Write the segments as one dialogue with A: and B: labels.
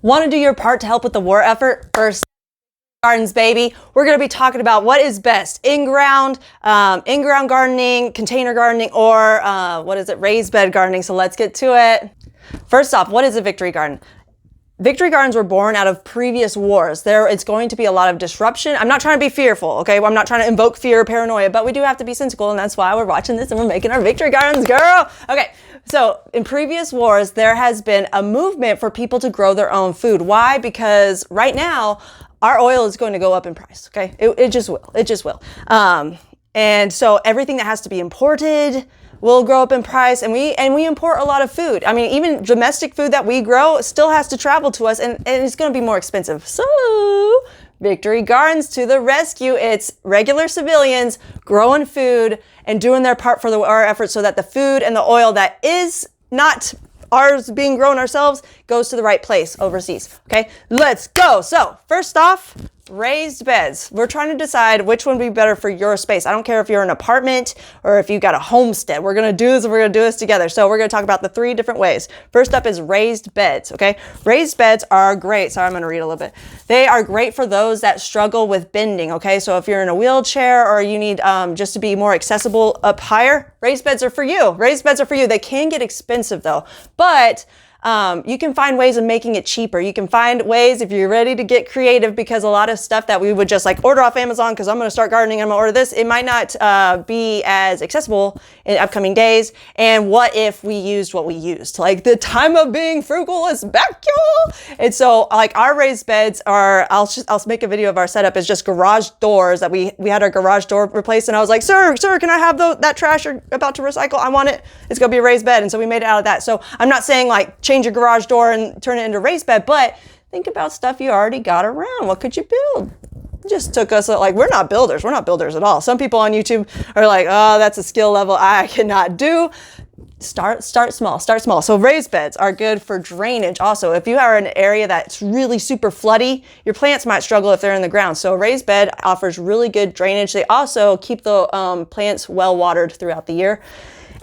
A: Want to do your part to help with the war effort? First gardens, baby. We're going to be talking about what is best: in-ground gardening, container gardening, or raised bed gardening. So let's get to it. First off, what is a victory garden? Victory gardens were born out of previous wars. It's going to be a lot of disruption. I'm not trying to be fearful, okay? I'm not trying to invoke fear or paranoia, but we do have to be sensible, and that's why we're watching this and we're making our victory gardens, girl. Okay, so in previous wars, there has been a movement for people to grow their own food. Why? Because right now, our oil is going to go up in price, okay? It just will. It just will. And so everything that has to be imported will grow up in price, and we import a lot of food. I mean, even domestic food that we grow still has to travel to us, and it's going to be more expensive. So, Victory Gardens to the rescue. It's regular civilians growing food and doing their part for our efforts so that the food and the oil that is not ours being grown ourselves goes to the right place overseas. Okay, let's go. So first off, raised beds. We're trying to decide which one would be better for your space. I don't care if you're an apartment or if you've got a homestead. We're going to do this and we're going to do this together. So we're going to talk about the 3 different ways. First up is raised beds. Okay, raised beds are great. Sorry, I'm going to read a little bit. They are great for those that struggle with bending. Okay, so if you're in a wheelchair or you need just to be more accessible up higher, raised beds are for you. Raised beds are for you. They can get expensive though, but you can find ways of making it cheaper. You can find ways if you're ready to get creative, because a lot of stuff that we would just like order off Amazon because I'm going to start gardening, I'm going to order this, it might not be as accessible in upcoming days. And what if we used what we used? Like, the time of being frugal is back, y'all. And so like our raised beds are, I'll make a video of our setup, is just garage doors that we had our garage door replaced, and I was like, sir, can I have that trash you're about to recycle? I want it. It's going to be a raised bed. And so we made it out of that. So I'm not saying like change your garage door and turn it into a raised bed, but think about stuff you already got around. What could you build? It just took us, like, we're not builders at all. Some people on YouTube are like, oh, that's a skill level I cannot do. Start small. So raised beds are good for drainage. Also, if you are in an area that's really super floody, your plants might struggle if they're in the ground. So a raised bed offers really good drainage. They also keep the plants well watered throughout the year.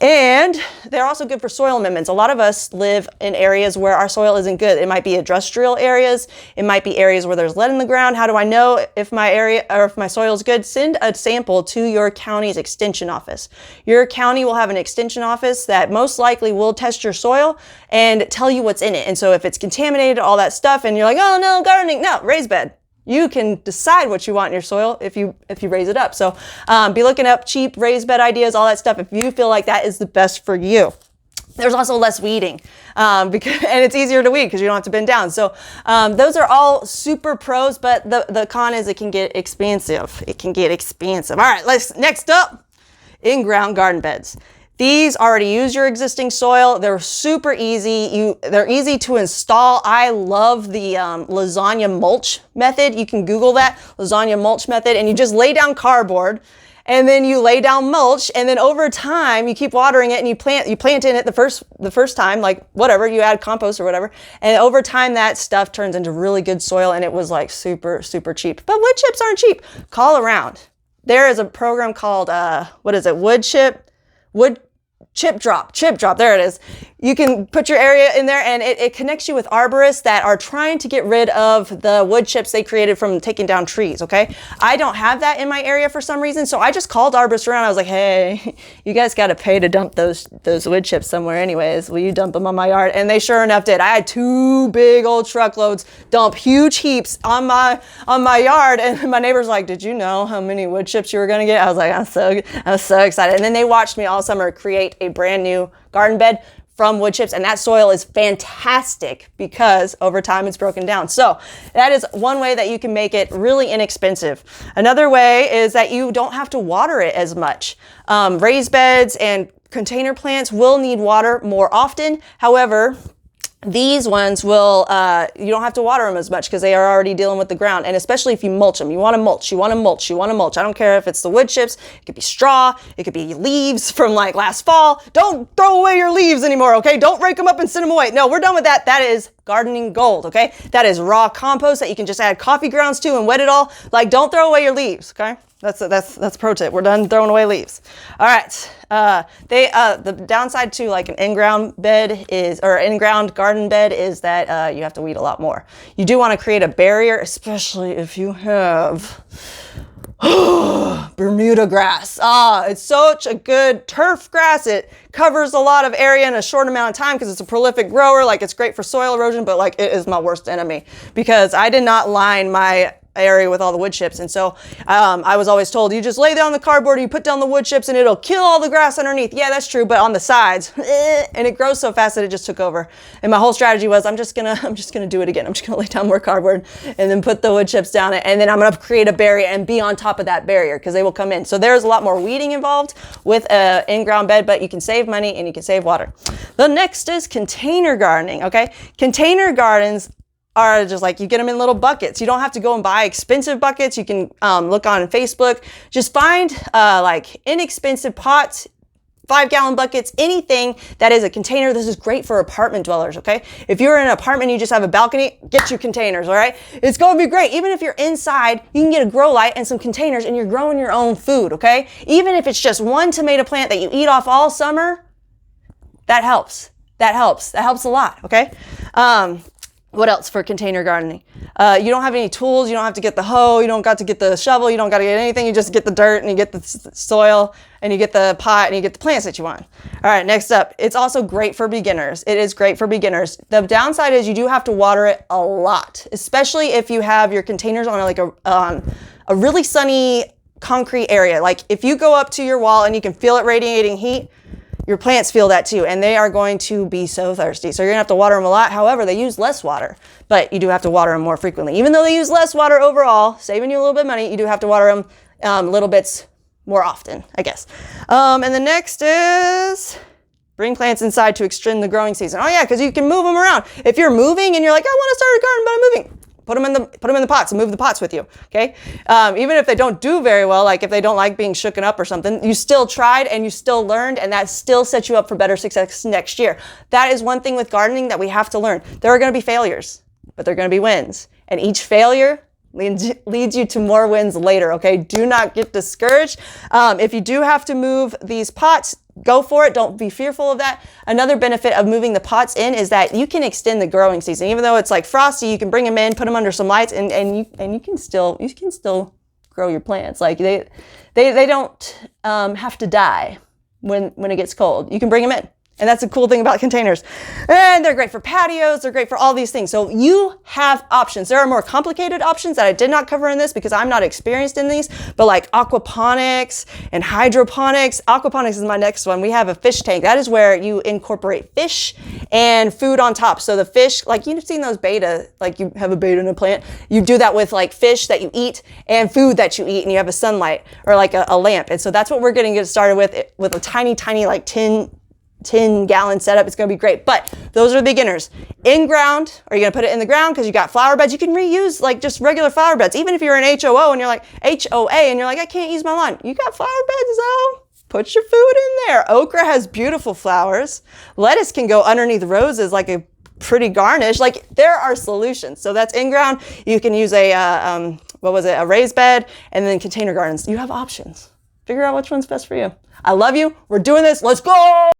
A: And they're also good for soil amendments. A lot of us live in areas where our soil isn't good. It might be industrial areas. It might be areas where there's lead in the ground. How do I know if my area or if my soil is good? Send a sample to your county's extension office. Your county will have an extension office that most likely will test your soil and tell you what's in it. And so if it's contaminated, all that stuff, and you're like, oh no, gardening, no, raised bed. You can decide what you want in your soil if you raise it up. So be looking up cheap raised bed ideas, all that stuff, if you feel like that is the best for you. There's also less weeding and it's easier to weed because you don't have to bend down. So those are all super pros, but the con is it can get expensive. All right, next up, in-ground garden beds. These already use your existing soil. They're super easy. They're easy to install. I love the Lasagna mulch method. You can Google that, Lasagna mulch method, and you just lay down cardboard, and then you lay down mulch, and then over time you keep watering it, and you plant in it the first time, like whatever, you add compost or whatever, and over time that stuff turns into really good soil, and it was like super, super cheap. But wood chips aren't cheap. Call around. There is a program called wood chip drop, there it is. You can put your area in there, and it connects you with arborists that are trying to get rid of the wood chips they created from taking down trees, okay? I don't have that in my area for some reason, so I just called arborists around. I was like, hey, you guys got to pay to dump those wood chips somewhere anyways. Will you dump them on my yard? And they sure enough did. I had 2 big old truckloads dump huge heaps on my yard, and my neighbor's like, did you know how many wood chips you were gonna get? I was like, I was so excited. And then they watched me all summer create a brand new garden bed from wood chips, and that soil is fantastic because over time it's broken down. So that is one way that you can make it really inexpensive. Another way is that you don't have to water it as much. Raised beds and container plants will need water more often. However, these ones will, you don't have to water them as much because they are already dealing with the ground. And especially if you mulch them, you want to mulch. I don't care if it's the wood chips, it could be straw, it could be leaves from like last fall. Don't throw away your leaves anymore, okay? Don't rake them up and send them away. No, we're done with that. That is gardening gold, okay? That is raw compost that you can just add coffee grounds to and wet it all. Like, don't throw away your leaves, okay? That's pro tip. We're done throwing away leaves. All right. The downside to like an in-ground bed is, or in-ground garden bed is that you have to weed a lot more. You do want to create a barrier, especially if you have Bermuda grass. It's such a good turf grass. It covers a lot of area in a short amount of time because it's a prolific grower. Like, it's great for soil erosion, but like, it is my worst enemy because I did not line my area with all the wood chips. And so I was always told, you just lay down the cardboard, you put down the wood chips and it'll kill all the grass underneath. Yeah, that's true. But on the sides, and it grows so fast that it just took over. And my whole strategy was, I'm just gonna do it again. I'm just gonna lay down more cardboard and then put the wood chips down it. And then I'm gonna create a barrier and be on top of that barrier because they will come in. So there's a lot more weeding involved with an in-ground bed, but you can save money and you can save water. The next is container gardening, okay? Container gardens are just like, you get them in little buckets. You don't have to go and buy expensive buckets. You can look on Facebook. Just find like inexpensive pots, 5-gallon buckets, anything that is a container. This is great for apartment dwellers, okay? If you're in an apartment and you just have a balcony, get you containers, all right? It's gonna be great. Even if you're inside, you can get a grow light and some containers and you're growing your own food, okay? Even if it's just one tomato plant that you eat off all summer, that helps. That helps a lot, okay? What else for container gardening? You don't have any tools. You don't have to get the hoe. You don't got to get the shovel. You don't got to get anything. You just get the dirt and you get the soil and you get the pot and you get the plants that you want. All right, next up. It's also great for beginners. It is great for beginners. The downside is you do have to water it a lot, especially if you have your containers on like a really sunny concrete area. Like if you go up to your wall and you can feel it radiating heat, your plants feel that too, and they are going to be so thirsty. So you're gonna have to water them a lot. However, they use less water, but you do have to water them more frequently. Even though they use less water overall, saving you a little bit of money, you do have to water them little bits more often, I guess. And the next is bring plants inside to extend the growing season. Oh yeah, because you can move them around. If you're moving and you're like, I want to start a garden, but I'm moving. Put them in the pots and move the pots with you, okay? Even if they don't do very well, like if they don't like being shooken up or something, you still tried and you still learned, and that still sets you up for better success next year. That is one thing with gardening that we have to learn. There are gonna be failures, but there are gonna be wins. And each failure leads you to more wins later, okay? Do not get discouraged. If you do have to move these pots, go for it. Don't be fearful of that. Another benefit of moving the pots in is that you can extend the growing season. Even though it's like frosty, you can bring them in, put them under some lights, and you can still grow your plants. Like they don't have to die when it gets cold. You can bring them in. And that's a cool thing about containers. And they're great for patios. They're great for all these things. So you have options. There are more complicated options that I did not cover in this because I'm not experienced in these, but like aquaponics and hydroponics. Aquaponics is my next one. We have a fish tank. That is where you incorporate fish and food on top. So the fish, like you've seen those betta, like you have a betta in a plant. You do that with like fish that you eat and food that you eat, and you have a sunlight or like a lamp. And so that's what we're going to get started with a tiny like 10-gallon setup. It's going to be great. But those are the beginners. In ground, are you going to put it in the ground because you got flower beds? You can reuse like just regular flower beds. Even if you're an HOO and you're like HOA and you're like, I can't use my lawn. You got flower beds though. Put your food in there. Okra has beautiful flowers. Lettuce can go underneath roses like a pretty garnish. Like there are solutions. So that's in ground. You can use a raised bed, and then container gardens. You have options. Figure out which one's best for you. I love you. We're doing this. Let's go.